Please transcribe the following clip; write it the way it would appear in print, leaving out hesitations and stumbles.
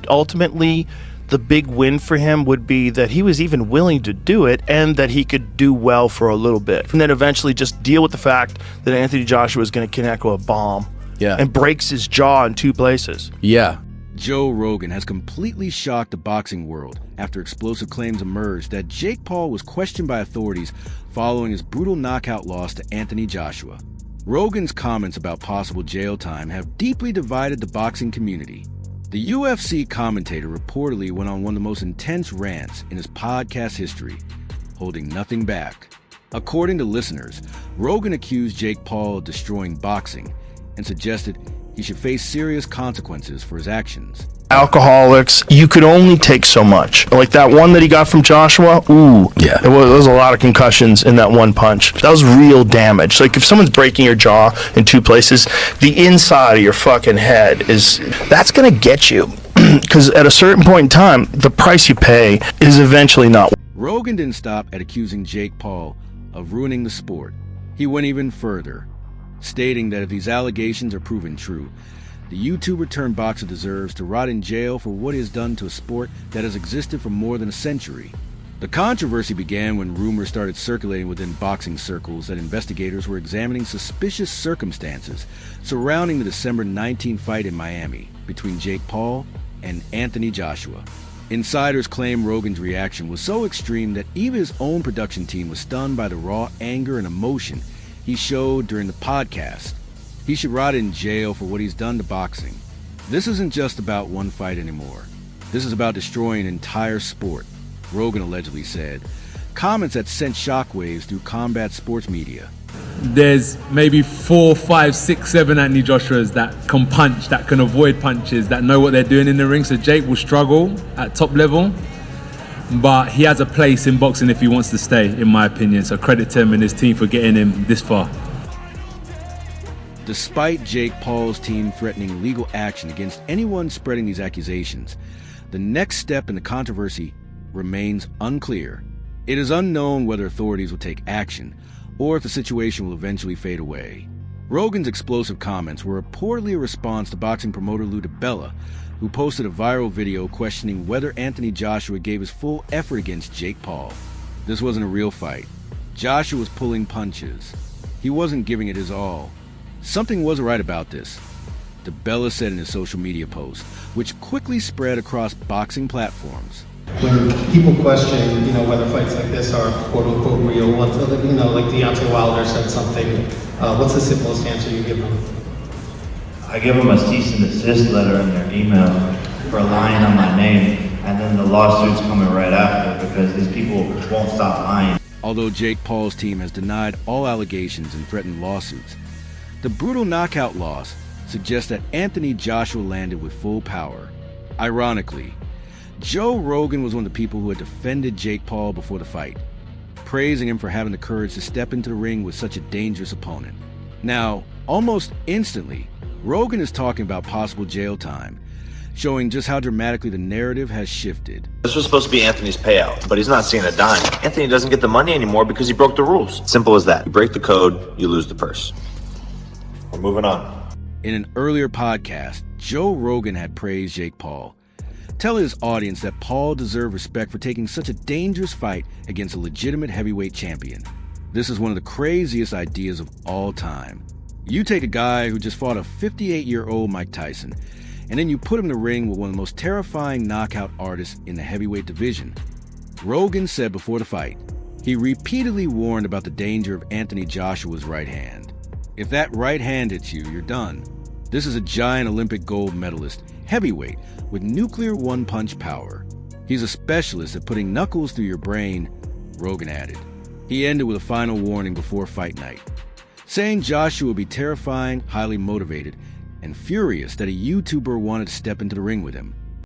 ultimately the big win for him would be that he was even willing to do it and that he could do well for a little bit. And then eventually just deal with the fact that Anthony Joshua is going to connect with a bomb and breaks his jaw in 2 places. Yeah. Joe Rogan has completely shocked the boxing world after explosive claims emerged that Jake Paul was questioned by authorities following his brutal knockout loss to Anthony Joshua. Rogan's comments about possible jail time have deeply divided the boxing community. The UFC commentator reportedly went on one of the most intense rants in his podcast history, holding nothing back. According to listeners, Rogan accused Jake Paul of destroying boxing and suggested he should face serious consequences for his actions. Alcoholics, you could only take so much. Like that one that he got from Joshua, there was a lot of concussions in that one punch. That was real damage. Like if someone's breaking your jaw in 2 places, the inside of your fucking head that's gonna get you. Because at a certain point in time, the price you pay is eventually not. Rogan didn't stop at accusing Jake Paul of ruining the sport. He went even further, stating that if these allegations are proven true, the YouTuber-turned-boxer deserves to rot in jail for what he has done to a sport that has existed for more than a century. The controversy began when rumors started circulating within boxing circles that investigators were examining suspicious circumstances surrounding the December 19 fight in Miami between Jake Paul and Anthony Joshua. Insiders claim Rogan's reaction was so extreme that even his own production team was stunned by the raw anger and emotion he showed during the podcast. He should rot in jail for what he's done to boxing. This isn't just about one fight anymore. This is about destroying an entire sport, Rogan allegedly said. Comments that sent shockwaves through combat sports media. There's maybe 4, 5, 6, 7 Anthony Joshuas that can punch, that can avoid punches, that know what they're doing in the ring. So Jake will struggle at top level, but he has a place in boxing if he wants to stay, in my opinion. So credit to him and his team for getting him this far. Despite Jake Paul's team threatening legal action against anyone spreading these accusations, the next step in the controversy remains unclear. It is unknown whether authorities will take action or if the situation will eventually fade away. Rogan's explosive comments were reportedly a response to boxing promoter Lou DiBella, who posted a viral video questioning whether Anthony Joshua gave his full effort against Jake Paul. This wasn't a real fight. Joshua was pulling punches. He wasn't giving it his all. Something wasn't right about this, DiBella said in his social media post, which quickly spread across boxing platforms. When people question, whether fights like this are quote-unquote real, like Deontay Wilder said something, what's the simplest answer you give them? I give them a cease and desist letter in their email for lying on my name, and then the lawsuit's coming right after because these people won't stop lying. Although Jake Paul's team has denied all allegations and threatened lawsuits, the brutal knockout loss suggests that Anthony Joshua landed with full power. Ironically, Joe Rogan was one of the people who had defended Jake Paul before the fight, praising him for having the courage to step into the ring with such a dangerous opponent. Now, almost instantly, Rogan is talking about possible jail time, showing just how dramatically the narrative has shifted. This was supposed to be Anthony's payout, but he's not seeing a dime. Anthony doesn't get the money anymore because he broke the rules. Simple as that. You break the code, you lose the purse. We're moving on. In an earlier podcast, Joe Rogan had praised Jake Paul, telling his audience that Paul deserved respect for taking such a dangerous fight against a legitimate heavyweight champion. This is one of the craziest ideas of all time. You take a guy who just fought a 58-year-old Mike Tyson, and then you put him in the ring with one of the most terrifying knockout artists in the heavyweight division. Rogan said before the fight, he repeatedly warned about the danger of Anthony Joshua's right hand. If that right hand hits you, you're done. This is a giant Olympic gold medalist, heavyweight, with nuclear one-punch power. He's a specialist at putting knuckles through your brain, Rogan added. He ended with a final warning before fight night, saying Joshua would be terrifying, highly motivated, and furious that a YouTuber wanted to step into the ring with him.